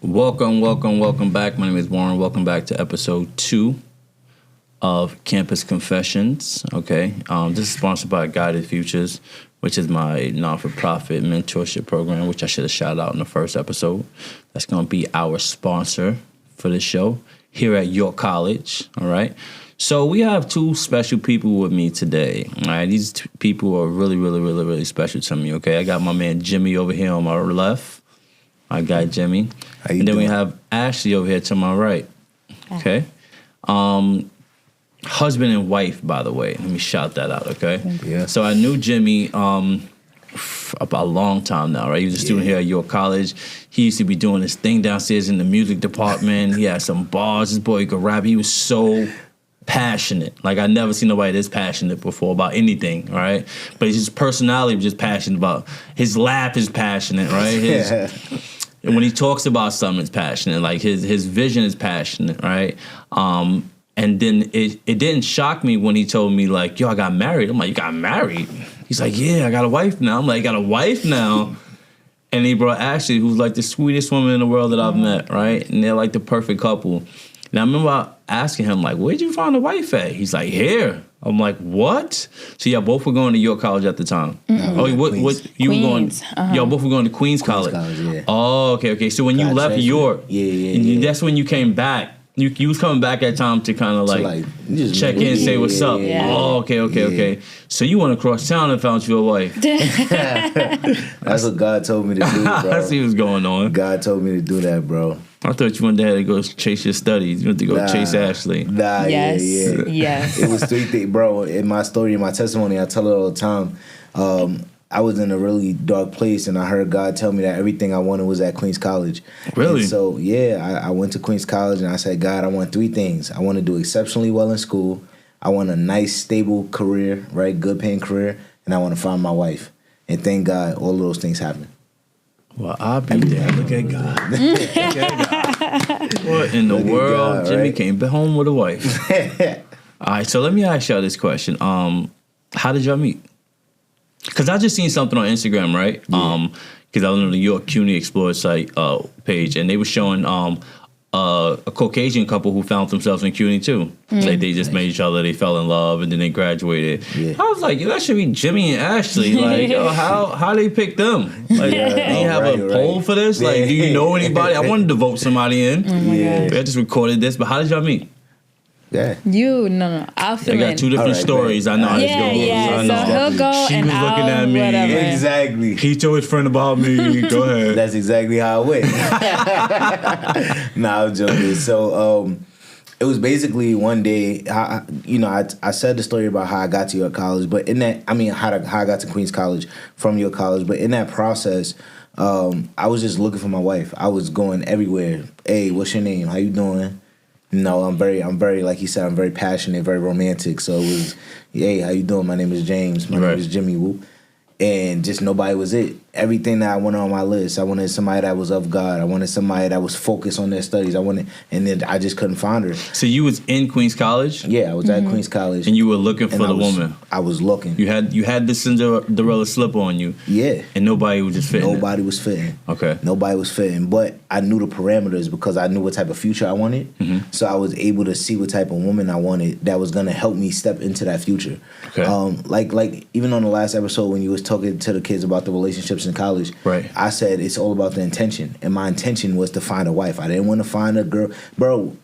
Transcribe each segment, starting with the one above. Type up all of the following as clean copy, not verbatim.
Welcome back. My name is Warren. Welcome back to episode 2 of Campus Confessions. Okay, this is sponsored by Guided Futures, which is my non-for-profit mentorship program, which I should have shouted out in the first episode. That's going to be our sponsor for the show here at your college. All right. So we have 2 special people with me today. All right, these people are really special to me. Okay, I got my man Jimmy over here on my left. I got Jimmy. And then doing? We have Ashley over here to my right. Okay. Husband and wife, by the way. Let me shout that out, okay? Yeah. So I knew Jimmy about a long time now, right? He was a student here at York College. He used to be doing his thing downstairs in the music department. He had some bars. This boy could rap. He was so passionate. Like, I never seen nobody this passionate before about anything, right? But his personality was just passionate about. His laugh is passionate, right? And when he talks about something, it's passionate. Like, his vision is passionate, right? And then it didn't shock me when he told me, like, yo, I got married. I'm like, you got married? He's like, yeah, I got a wife now. I'm like, you got a wife now? And he brought Ashley, who's like the sweetest woman in the world that I've met, right? And they're like the perfect couple. And I remember asking him, like, where'd you find a wife at? He's like, here. I'm like, what? So y'all both were going to York College at the time. Mm-hmm. Oh, what you were going? Y'all both were going to Queens College. Yeah. Oh, okay. So when you left York, that's when you came back. You was coming back at time to kind of like check in, say what's up. Yeah. Oh, okay. So you went across town and found you a wife. That's what God told me to do, bro. I see what's going on. God told me to do that, bro. I thought you wanted to go chase your studies. You wanted to go chase Ashley. Yes. Yeah. Yes. It was 3 things, bro. In my story, in my testimony, I tell it all the time. I was in a really dark place, and I heard God tell me that everything I wanted was at Queens College. Really? And so, I went to Queens College, and I said, God, I want 3 things. I want to do exceptionally well in school. I want a nice, stable career, right, good paying career, and I want to find my wife. And thank God, all of those things happened. Well, I'll be there. Look at God. Look at God. What in the world? God, Jimmy came home with a wife. All right, so let me ask y'all this question. How did y'all meet? Because I just seen something on Instagram, right? Yeah. Because I was on the York CUNY Explorer site page, and they were showing a Caucasian couple who found themselves in CUNY too. Like, they just met each other, they fell in love, and then they graduated. Yeah. I was like, yo, that should be Jimmy and Ashley. Like, yo, how they picked them? Like, do you have a poll for this? Like, do you know anybody? I wanted to vote somebody in. Oh my gosh. I just recorded this, but how did y'all meet? Yeah. No. I'll fill I got 2 different stories. I know how this goes. Yeah. I know. So he'll go She and was looking I'll at me. whatever. Exactly. He told his friend about me. Go ahead. That's exactly how it went. Nah, I was joking. So, it was basically one day, I said the story about how I got to York College, but in that, how I got to Queens College from York College, but in that process, I was just looking for my wife. I was going everywhere. Hey, what's your name? How you doing? No, I'm very, like he said, I'm very passionate, very romantic. So it was, hey, how you doing? My name is James. My name is Jimmy Woo. And just nobody was it. Everything that I wanted on my list, I wanted somebody that was of God. I wanted somebody that was focused on their studies. And then I just couldn't find her. So you was in Queens College? Yeah, I was at Queens College. And you were looking for the woman? I was looking. You had the Cinderella slip on you? Yeah. And nobody was just fitting? Nobody was fitting. Okay. Nobody was fitting. But I knew the parameters because I knew what type of future I wanted. Mm-hmm. So I was able to see what type of woman I wanted that was going to help me step into that future. Okay. Like even on the last episode when you was talking to the kids about the relationships in college, right. I said it's all about the intention. And my intention was to find a wife. I didn't want to find a girl. Bro,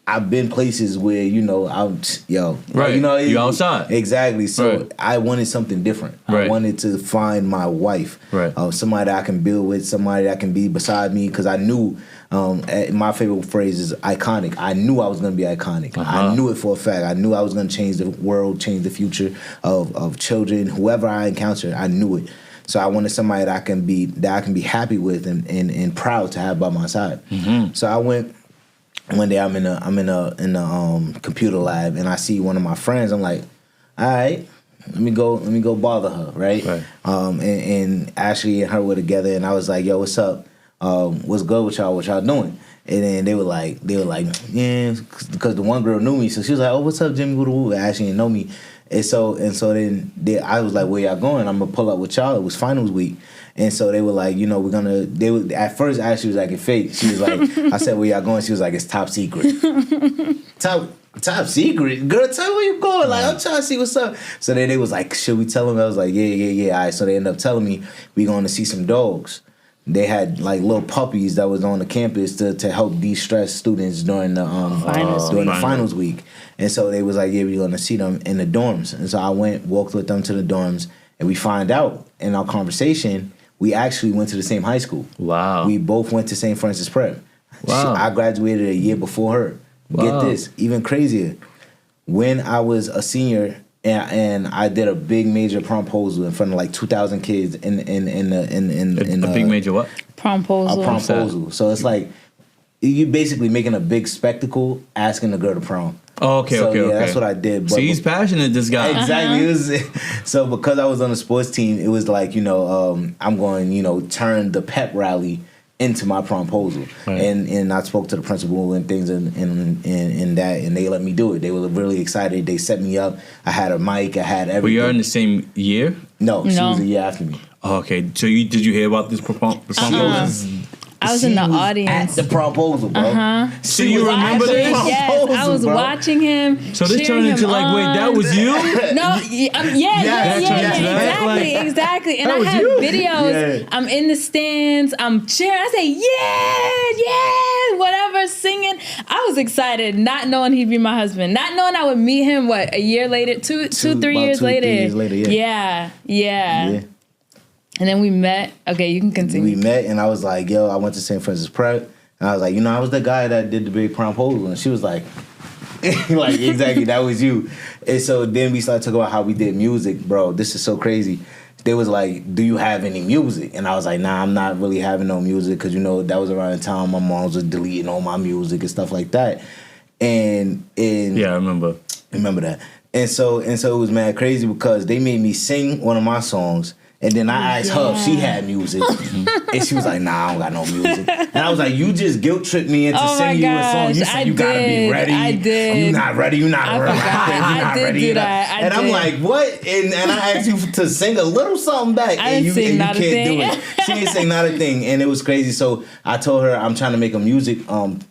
I've been places where, Right. You outside. Exactly. So right. I wanted something different. Right. I wanted to find my wife. Right. Somebody that I can build with, somebody that can be beside me, because I knew, my favorite phrase is iconic. I knew I was going to be iconic. Uh-huh. I knew it for a fact. I knew I was going to change the world, change the future of children, whoever I encountered. I knew it. So I wanted somebody that I can be happy with and proud to have by my side. Mm-hmm. So I went. One day I'm in a computer lab and I see one of my friends. I'm like, all right, let me go bother her, right? And Ashley and her were together, and I was like, yo, what's up? What's good with y'all? What y'all doing? And then they were like, yeah, because the one girl knew me, so she was like, oh, what's up, Jimmy? Woo? Ashley didn't know me. And so then I was like, where y'all going? I'm gonna pull up with y'all. It was finals week. And so they were like, you know, at first Ashley was like, it's fake. She was like, I said, where y'all going? She was like, it's top secret. Top secret? Girl, tell me where you going. Like, I'm trying to see what's up. So then they was like, should we tell them? I was like, yeah. All right. So they ended up telling me we going to see some dogs. They had like little puppies that was on the campus to help de-stress students during the finals week. And so they was like, yeah, we're going to see them in the dorms. And so I walked with them to the dorms, and we find out in our conversation, we actually went to the same high school. Wow. We both went to St. Francis Prep. Wow. I graduated a year before her. Wow. Get this, even crazier. When I was a senior and I did a big major promposal in front of like 2,000 kids in a big major what? Promposal. A promposal. So it's like you basically making a big spectacle asking the girl to prom. Oh, okay. That's what I did. So he's passionate, this guy. Exactly. It was, so because I was on the sports team, it was like, I'm going, turn the pep rally into my promposal. Right. And I spoke to the principal and things and that, and they let me do it. They were really excited. They set me up. I had a mic. I had everything. Were you in the same year? No, she was a year after me. Oh, okay. So did you hear about this promposal? I was in the audience at the promposal, bro. So you remember this? Yes, I was watching him. So this turned into like, wait, that was you? No, exactly. And I had videos. Yeah. I'm in the stands. I'm cheering. I say, yeah, whatever, singing. I was excited, not knowing he'd be my husband, not knowing I would meet him. What, a year later, 3 years later? Yeah. And then we met. Okay, you can continue. We met, and I was like, yo, I went to St. Francis Prep. And I was like, I was the guy that did the big promposal. And she was like, like, exactly, that was you. And so then we started talking about how we did music. Bro, this is so crazy. They was like, do you have any music? And I was like, nah, I'm not really having no music. Because, that was around the time my mom was deleting all my music and stuff like that. And yeah, I remember. Remember that. And so it was mad crazy because they made me sing one of my songs. And then I asked her if she had music. And she was like, nah, I don't got no music. And I was like, you just guilt tripped me into singing you a song. You said you gotta be ready. I did. You not ready, you not ready. I did do that. I'm like, what? And I asked you to sing a little something back. And you can't do it. She didn't sing not a thing. And it was crazy. So I told her I'm trying to make a music club.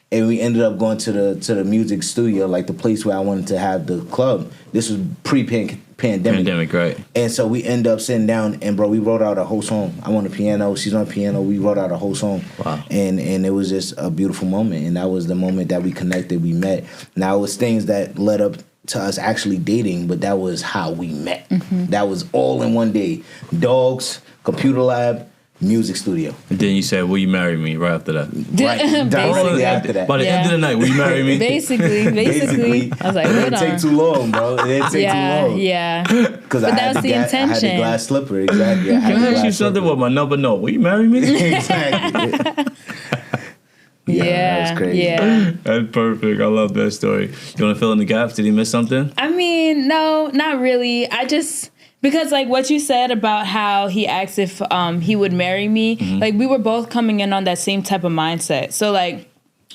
And we ended up going to the music studio, like the place where I wanted to have the club. This was pre-pandemic. Pandemic, right. And so we ended up sitting down, and bro, we wrote out a whole song. I'm on the piano, she's on the piano. We wrote out a whole song. Wow. And it was just a beautiful moment. And that was the moment that we connected, we met. Now, it was things that led up to us actually dating, but that was how we met. Mm-hmm. That was all in one day. Dogs, computer lab, music studio. And then you said, will you marry me right after that? Right. Directly after that. By the end of the night, will you marry me? Basically. I was like, it didn't take too long, bro. It didn't take too long. Yeah. Because that was the intention. I had the glass slipper, exactly. Can I ask you something with my number? No. Will you marry me? Exactly. That was crazy. Yeah. That's perfect. I love that story. You want to fill in the gaps? Did he miss something? I mean, no, not really. Because, like, what you said about how he asked if he would marry me, mm-hmm. like, we were both coming in on that same type of mindset. So, like,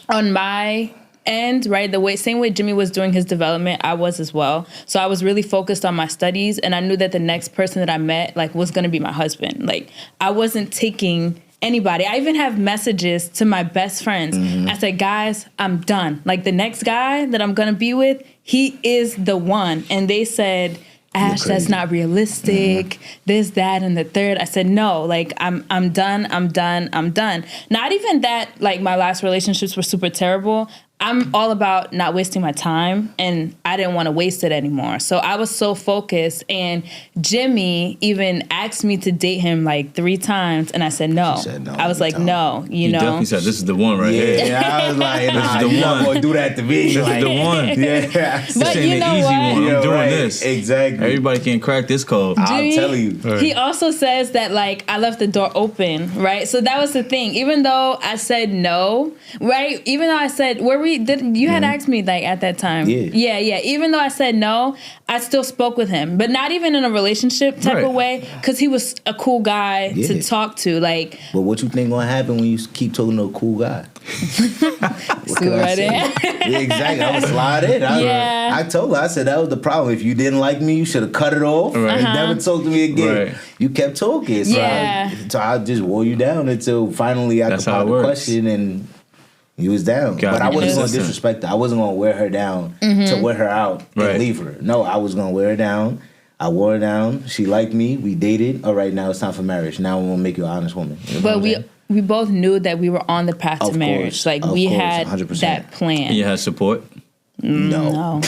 on my end, right, same way Jimmy was doing his development, I was as well. So I was really focused on my studies, and I knew that the next person that I met, like, was going to be my husband. Like, I wasn't taking anybody. I even have messages to my best friends. Mm-hmm. I said, guys, I'm done. Like, the next guy that I'm going to be with, he is the one. And they said, Ash, that's not realistic. Mm-hmm. This, that, and the third. I said, no, like, I'm done. Not even that, like, my last relationships were super terrible. I'm all about not wasting my time, and I didn't want to waste it anymore. So I was so focused, and Jimmy even asked me to date him like 3 times, and I said no. She said no. I was like, no, you know. Definitely said, this is the one right here. Yeah, I was like, this is the one. You're not going to do that to me. This is the one. Yeah. But you know the easy what? one. I'm doing this. Exactly. Everybody can't crack this code. I'll tell you. He also says that, like, I left the door open, right? So that was the thing. Even though I said no, right? Even though I said, you had asked me, like, at that time. Yeah. Even though I said no, I still spoke with him. But not even in a relationship type of way, because he was a cool guy to talk to. Like, but what you think gonna happen when you keep talking to a cool guy? school wedding. Yeah, exactly. I would slide in. I told her, I said, that was the problem. If you didn't like me, you should have cut it off and never talked to me again. Right. You kept talking. So, I just wore you down until finally I could pop the question and you was down. But I wasn't going to disrespect her. I wasn't going to wear her down to wear her out and leave her. No, I was going to wear her down. I wore her down. She liked me. We dated. All right, now it's time for marriage. Now I'm going to make you an honest woman. You know but we both knew that we were on the path to marriage. Like, we had 100%. That plan. And you had support? No.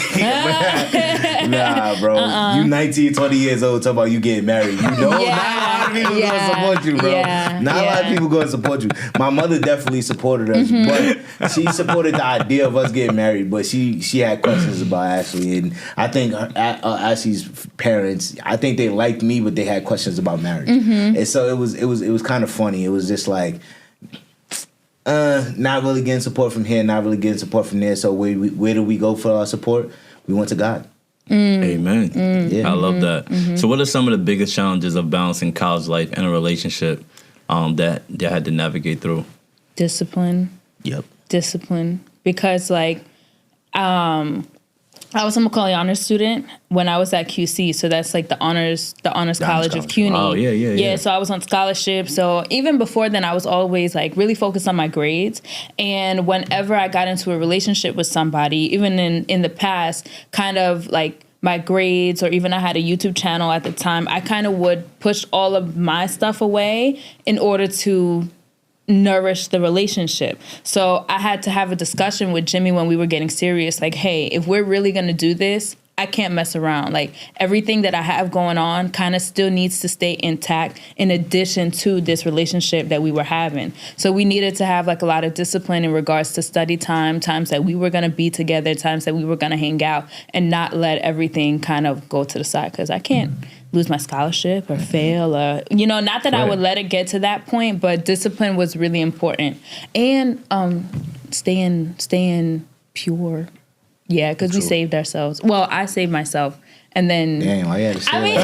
Nah, bro. You 19, 20 years old talking about you getting married. You know, not a lot of people going to support you, bro. Not a lot of people going to support you. My mother definitely supported us, but she supported the idea of us getting married, but she had questions about Ashley. And I think Ashley's parents, I think they liked me, but they had questions about marriage. And so it was kind of funny. It was just like, not really getting support from here, not really getting support from there. So where do we go for our support? We went to God. Amen. Yeah. I love that. So what are some of the biggest challenges of balancing college life and a relationship that you had to navigate through? Discipline. Yep. Discipline. Because I was a Macaulay honors student when I was at QC, so that's like the honors college of CUNY. Oh, yeah. So I was on scholarship. So even before then, I was always like really focused on my grades. And whenever I got into a relationship with somebody, even in the past, kind of like my grades, or even I had a YouTube channel at the time, I kind of would push all of my stuff away in order to nourish the relationship. So I had to have a discussion with Jimmy when we were getting serious, like, hey, if we're really going to do this, I can't mess around. Like, everything that I have going on kind of still needs to stay intact in addition to this relationship that we were having. So we needed to have like a lot of discipline in regards to study time, times that we were going to be together, times that we were going to hang out, and not let everything kind of go to the side, because I can't lose my scholarship or fail, or, not that I would let it get to that point, but discipline was really important. And staying pure. Yeah, because we saved ourselves. Well, I saved myself. And then... Damn, I had to say I'm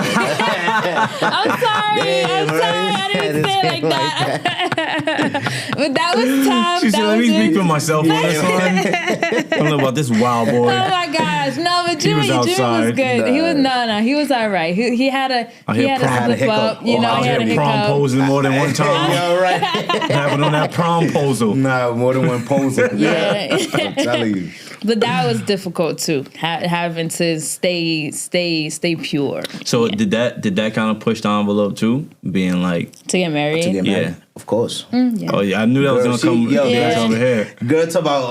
sorry. I didn't say it like that. But that was tough. She said, let me speak for myself on this one. I don't know about this wild boy. Oh, my gosh. No, but Jimmy was good. Nah. He was all right. He had a slip up. He had a hiccup. Promposing more than one time. Yeah, right. Happened on that promposal. Nah, more than one posal. Yeah. I'm telling you. But that was difficult too, having to stay pure. So did that kind of push the envelope too, being like to get married? Yeah, of course. Yeah. Oh yeah, I knew that was gonna come. Over here. Girl, talk about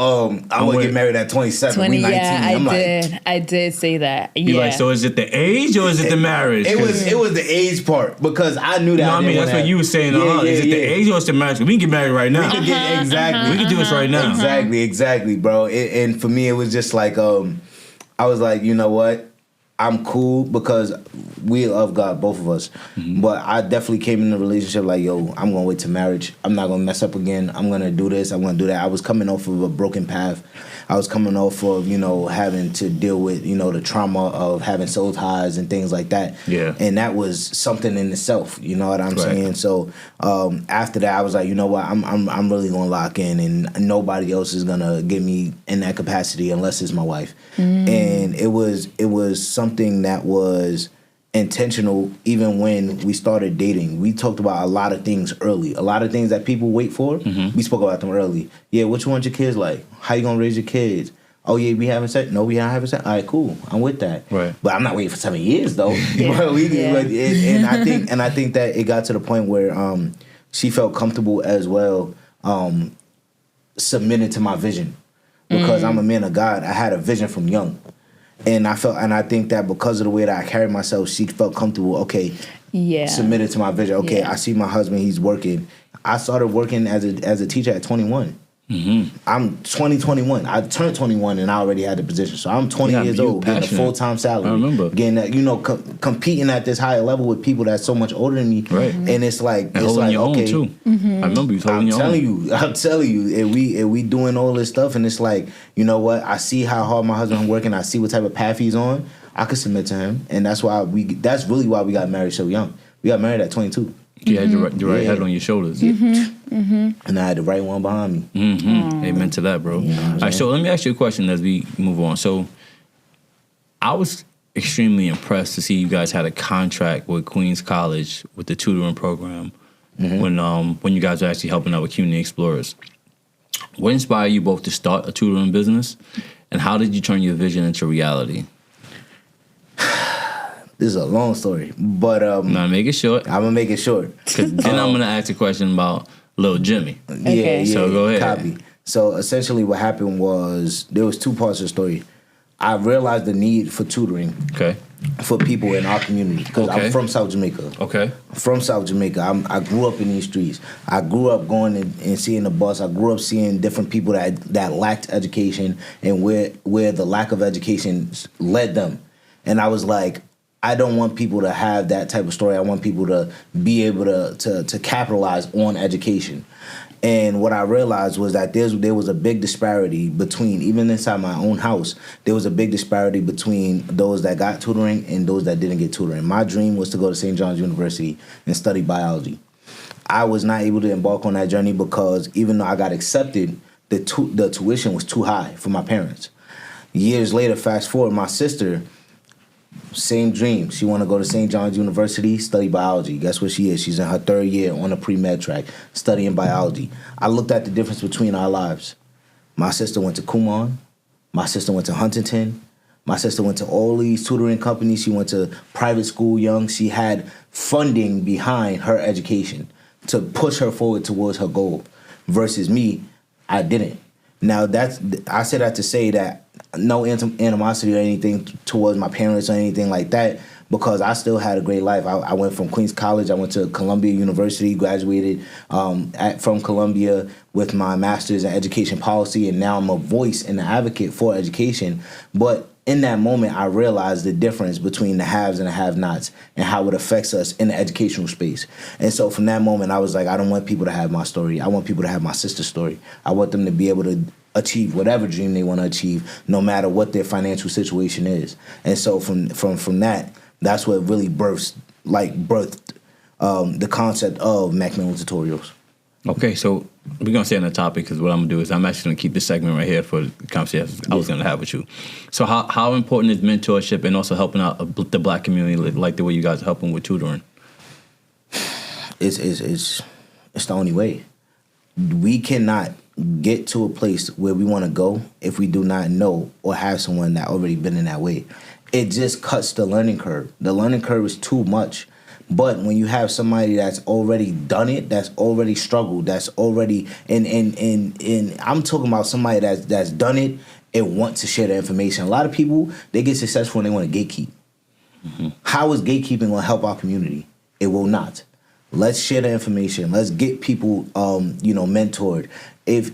I want to get married at 27. 20, we 19. Yeah, I did say that. You like, so is it the age or is it the marriage? It was the age part, because I knew that. No, I mean that's what you were saying. Is it the age or is it the marriage? We can get married right now. Exactly. We can do this right now. Exactly, bro. And for me, it was just like I was like, you know what? I'm cool because we love God, both of us. But I definitely came in a relationship like, yo, I'm going to wait to marriage. I'm not going to mess up again. I'm going to do this. I'm going to do that. I was coming off of a broken path. I was coming off of, having to deal with, the trauma of having soul ties and things like that. Yeah. And that was something in itself, you know what I'm saying? So after that, I was like, you know what? I'm really going to lock in, and nobody else is going to get me in that capacity unless it's my wife. And it was something that was intentional. Even when we started dating, we talked about a lot of things early, a lot of things that people wait for. We spoke about them early. Yeah, what you want your kids like? How you gonna raise your kids? Oh yeah, we having sex? No, we not having sex. All right, cool. I'm with that. Right. But I'm not waiting for 7 years though. And I think that it got to the point where she felt comfortable as well, submitting to my vision, because I'm a man of God. I had a vision from young. And I think that because of the way that I carried myself, she felt comfortable. Okay, submitted to my vision. Okay, I see my husband; he's working. I started working as a teacher at 21. I'm 21. I turned 21 and I already had the position. So I'm 20 years old, getting a full-time salary. I remember getting that, competing at this higher level with people that's so much older than me. Right. And it's like, your own too. I remember you holding your own. I'm telling you, and we doing all this stuff, and it's like, you know what? I see how hard my husband's working. I see what type of path he's on. I could submit to him, and that's really why we got married so young. We got married at 22. You had the right head on your shoulders. And I had the right one behind me. Amen to that, bro. All right, so let me ask you a question as we move on. So I was extremely impressed to see you guys had a contract with Queens College with the tutoring program when you guys were actually helping out with Community Explorers. What inspired you both to start a tutoring business, and how did you turn your vision into reality? This is a long story, but Make it short. I'm gonna make it short. Cause then I'm gonna ask a question about Lil Jimmy. Okay. So go ahead. Copy. So essentially, what happened was there was two parts of the story. I realized the need for tutoring for people in our community because I'm from South Jamaica. Okay. From South Jamaica. I grew up in these streets. I grew up going and seeing the bus. I grew up seeing different people that lacked education and where the lack of education led them. And I was like, I don't want people to have that type of story. I want people to be able to capitalize on education. And what I realized was that there was a big disparity between, even inside my own house, there was a big disparity between those that got tutoring and those that didn't get tutoring. My dream was to go to St. John's University and study biology. I was not able to embark on that journey because even though I got accepted, the tuition was too high for my parents. Years later, fast forward, my sister, same dream. She want to go to St. John's University, study biology. Guess what she is? She's in her third year on a pre-med track, studying biology. I looked at the difference between our lives. My sister went to Kumon. My sister went to Huntington. My sister went to all these tutoring companies. She went to private school young. She had funding behind her education to push her forward towards her goal. Versus me, I didn't. Now, I say that to say that no animosity or anything towards my parents or anything like that, because I still had a great life. I went from Queens College. I went to Columbia University, graduated from Columbia with my master's in education policy, and now I'm a voice and an advocate for education. But in that moment, I realized the difference between the haves and the have-nots and how it affects us in the educational space. And so from that moment, I was like, I don't want people to have my story. I want people to have my sister's story. I want them to be able to achieve whatever dream they want to achieve, no matter what their financial situation is. And so from that, that's what really birthed the concept of McMillan tutorials. Okay, so we're going to stay on the topic because what I'm going to do is I'm actually going to keep this segment right here for the conversation I was going to have with you. So how important is mentorship and also helping out the Black community like the way you guys are helping with tutoring? It's the only way. We cannot get to a place where we want to go if we do not know or have someone that already been in that way. It just cuts the learning curve. The learning curve is too much. But when you have somebody that's already done it, that's already struggled, that's already and I'm talking about somebody that's done it and want to share the information. A lot of people, they get successful and they want to gatekeep. How is gatekeeping going to help our community? It will not. Let's share the information. Let's get people mentored. If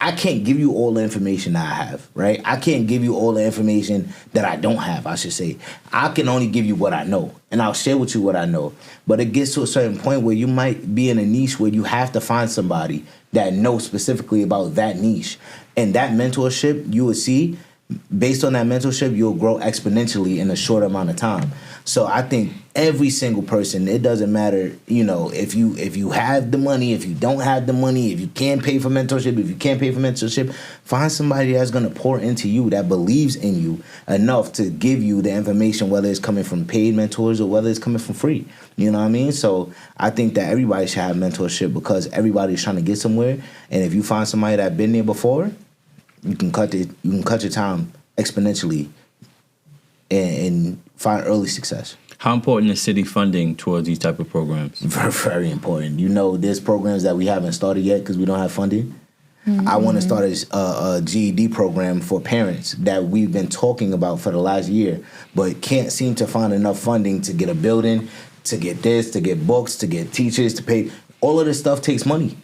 I can't give you all the information that I have, right? I can't give you all the information that I don't have, I should say. I can only give you what I know, and I'll share with you what I know. But it gets to a certain point where you might be in a niche where you have to find somebody that knows specifically about that niche. And that mentorship, you will see, based on that mentorship, you'll grow exponentially in a short amount of time. So I think every single person, it doesn't matter, if you have the money, if you don't have the money, if you can pay for mentorship, if you can't pay for mentorship, find somebody that's going to pour into you, that believes in you enough to give you the information, whether it's coming from paid mentors or whether it's coming from free. You know what I mean? So I think that everybody should have mentorship because everybody's trying to get somewhere. And if you find somebody that's been there before, you can cut your time exponentially and find early success. How important is city funding towards these type of programs? Very, very important. There's programs that we haven't started yet because we don't have funding. I want to start a GED program for parents that we've been talking about for the last year, but can't seem to find enough funding to get a building, to get this, to get books, to get teachers, to pay. All of this stuff takes money.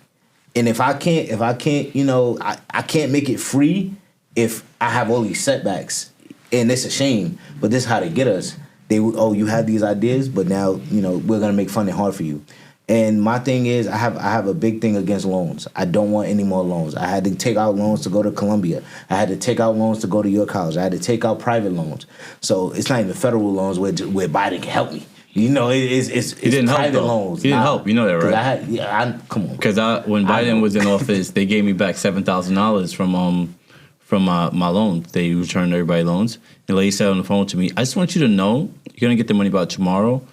And if I can't, I can't make it free if I have all these setbacks. And it's a shame, but this is how they get us. You have these ideas, but now, we're going to make funding hard for you. And my thing is, I have a big thing against loans. I don't want any more loans. I had to take out loans to go to Columbia. I had to take out loans to go to your college. I had to take out private loans. So it's not even federal loans where Biden can help me. You know, it's didn't help, private though. loans. He didn't help. You know that, right? Come on. Because when Biden was in office, they gave me back $7,000 from my loans. They returned everybody loans. The lady said on the phone to me, "I just want you to know you're gonna get the money about tomorrow,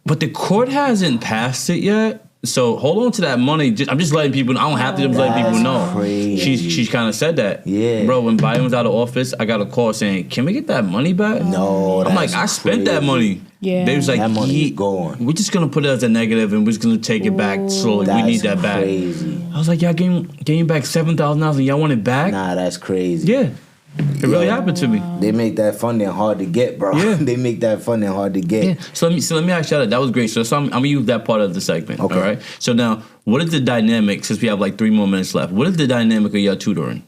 but the court hasn't passed it yet. So hold on to that money. I'm just letting people know. I don't have to. I'm letting people know." Crazy. She kind of said that. Yeah, bro. When Biden was out of office, I got a call saying, "Can we get that money back?" No, I'm like, I spent that money. Yeah, they was like, that money is gone. We're just gonna put it as a negative, and we're just gonna take it back slowly. We need that back. Crazy. I was like, y'all gave back $7,000, and y'all want it back? Nah, that's crazy. Yeah, it really happened to me. They make that funding hard to get, bro. Yeah. They make that funding hard to get. Yeah. So let me ask you that was great. So I'm gonna use that part of the segment. Okay. All right. So now, what is the dynamic? Since we have like 3 more minutes left, what is the dynamic of your tutoring?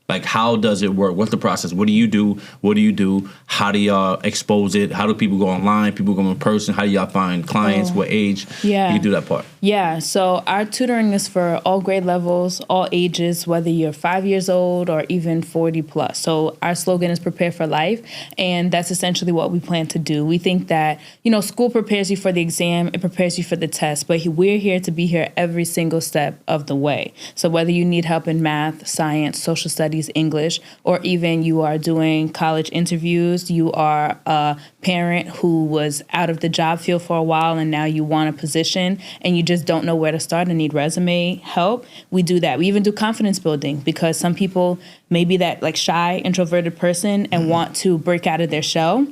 Like, how does it work? What's the process? What do you do? What do you do? How do y'all expose it? How do people go online? People go in person? How do y'all find clients? What age? Yeah. You can do that part. Yeah, so our tutoring is for all grade levels, all ages, whether you're 5 years old or even 40 plus. So our slogan is prepare for life, and that's essentially what we plan to do. We think that, school prepares you for the exam, it prepares you for the test, but we're here to be here every single step of the way. So whether you need help in math, science, social studies, English, or even you are doing college interviews, you are a parent who was out of the job field for a while and now you want a position and you just don't know where to start and need resume help, we do that. We even do confidence building because some people may be that like shy, introverted person and want to break out of their shell.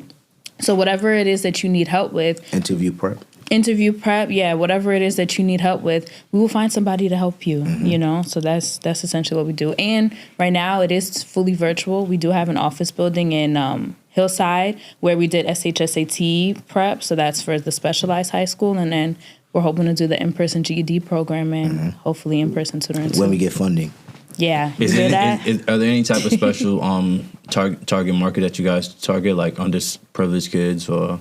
So whatever it is that you need help with. Interview prep, whatever it is that you need help with, we will find somebody to help you, So that's essentially what we do. And right now it is fully virtual. We do have an office building in Hillside where we did SHSAT prep. So that's for the specialized high school. And then we're hoping to do the in-person GED program and hopefully in-person tutoring when we get funding. Yeah. Are there any type of special target market that you guys target, like underprivileged kids or...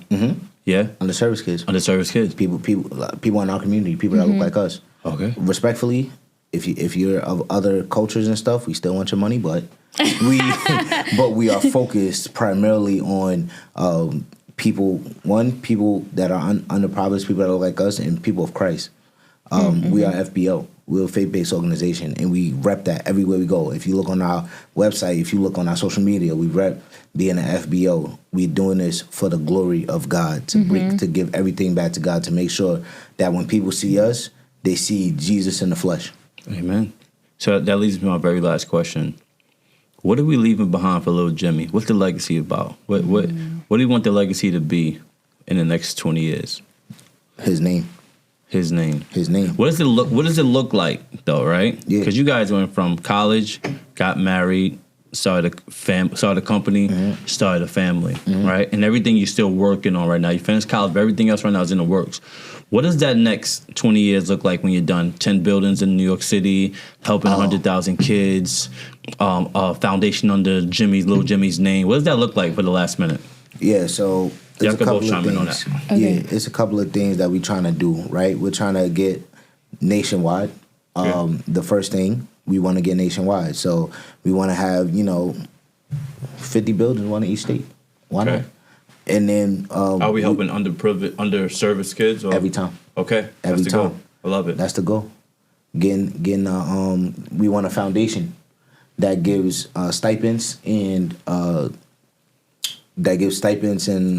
Yeah, Underserviced kids. Underserviced kids. People in our community. People that look like us. Okay. Respectfully, if you're of other cultures and stuff, we still want your money, but we are focused primarily on people that are underprivileged, people that look like us, and people of Christ. We are FBO. We're a faith-based organization, and we rep that everywhere we go. If you look on our website, if you look on our social media, we rep being an FBO. We're doing this for the glory of God, to give everything back to God, to make sure that when people see us, they see Jesus in the flesh. Amen. So that leads me to my very last question. What are we leaving behind for little Jimmy? What's the legacy about? What do you want the legacy to be in the next 20 years? His name. His name. What does it look like though, right? Yeah. Because you guys went from college, got married, started a company, started a family, right? And everything you're still working on right now. You finished college, but everything else right now is in the works. What does that next 20 years look like when you're done? 10 buildings in New York City, helping 100,000 kids, a foundation under little Jimmy's name. What does that look like for the last minute? Yeah, so y'all can both chime in on that. Okay. Yeah, it's a couple of things that we're trying to do, right? We're trying to get nationwide. The first thing, we want to get nationwide. So we want to have, 50 buildings, one in each state. Why not? And then... are we helping underserviced kids? Or? Every time. Okay. Every That's the time. goal. I love it. That's the goal. We want a foundation that gives stipends and...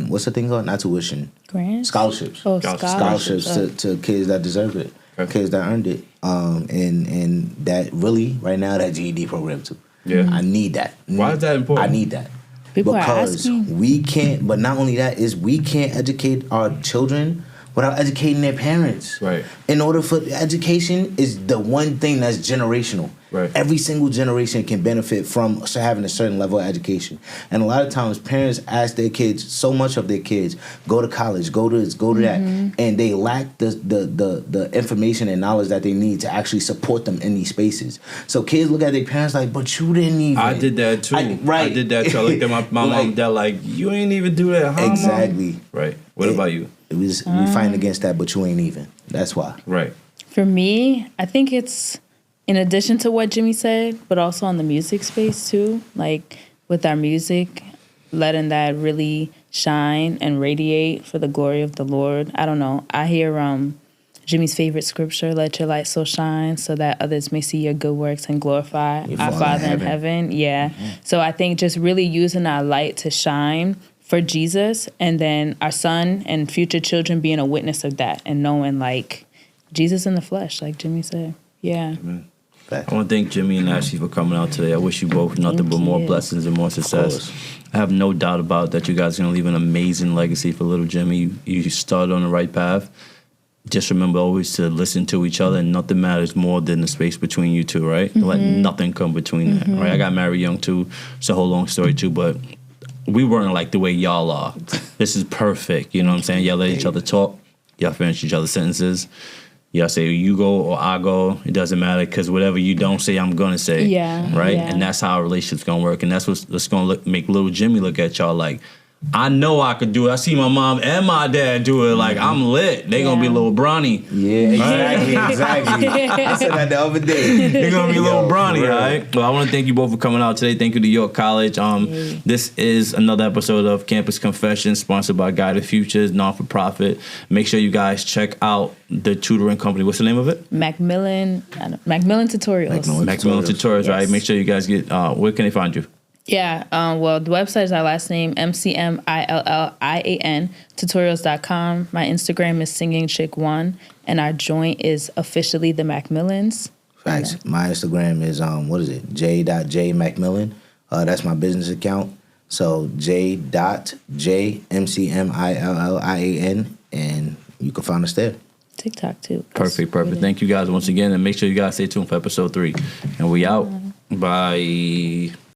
what's the thing called? Not tuition. Grants? Scholarships. Oh, Scholarships to kids that deserve it. Okay. Kids that earned it. And that really, right now, that GED program too. Yeah. I need that. Why is that important? I need that. People Because are asking. we can't, but not only that, is we can't educate our children without educating their parents. Right. In order for education is the one thing that's generational. Right. Every single generation can benefit from having a certain level of education. And a lot of times parents ask their kids, so much of their kids, go to college, go to this, go to that. And they lack the information and knowledge that they need to actually support them in these spaces. So kids look at their parents like, but you didn't even. I did that too. I did that too. I looked at my mom and dad like, you ain't even do that, huh, Exactly. Mom? Right. What about you? We fighting against that, but you ain't even. That's why. Right. For me, I think it's in addition to what Jimmy said, but also on the music space too. Like with our music, letting that really shine and radiate for the glory of the Lord. I don't know. I hear Jimmy's favorite scripture, let your light so shine so that others may see your good works and glorify our Father in heaven. Yeah. Mm-hmm. So I think just really using our light to shine for Jesus, and then our son and future children being a witness of that and knowing like Jesus in the flesh, like Jimmy said. Yeah. Amen. I want to thank Jimmy and Ashley for coming out today. I wish you both nothing but more blessings and more success. I have no doubt about that you guys are going to leave an amazing legacy for little Jimmy. You started on the right path. Just remember always to listen to each other, and nothing matters more than the space between you two, right? Mm-hmm. Let nothing come between that, right? I got married young too. It's a whole long story too, but we weren't like the way y'all are. This is perfect. You know what I'm saying? Y'all let each other talk. Y'all finish each other's sentences. Y'all say you go or I go. It doesn't matter, because whatever you don't say, I'm going to say. Yeah. Right? Yeah. And that's how a relationship's going to work. And that's what's going to make little Jimmy look at y'all like, I know I could do it. I see my mom and my dad do it. Like, I'm lit. They going to be a little brawny. Yeah, exactly. I said that the other day. They're going to be a little brawny, all right? Well, I want to thank you both for coming out today. Thank you to York College. This is another episode of Campus Confessions, sponsored by Guided Futures, non-for-profit. Make sure you guys check out the tutoring company. What's the name of it? McMillian Tutorials. McMillian Tutorials, right? Make sure you guys get, where can they find you? Yeah, well, the website is our last name, McMillian, tutorials.com. My Instagram is singingchick1, and our joint is officially the McMillians. Facts. My Instagram is, j.j.mcmillan. That's my business account. So j.jmcmillian, and you can find us there. TikTok, too. Perfect. Thank you guys once again, and make sure you guys stay tuned for episode 3. And we out. Bye.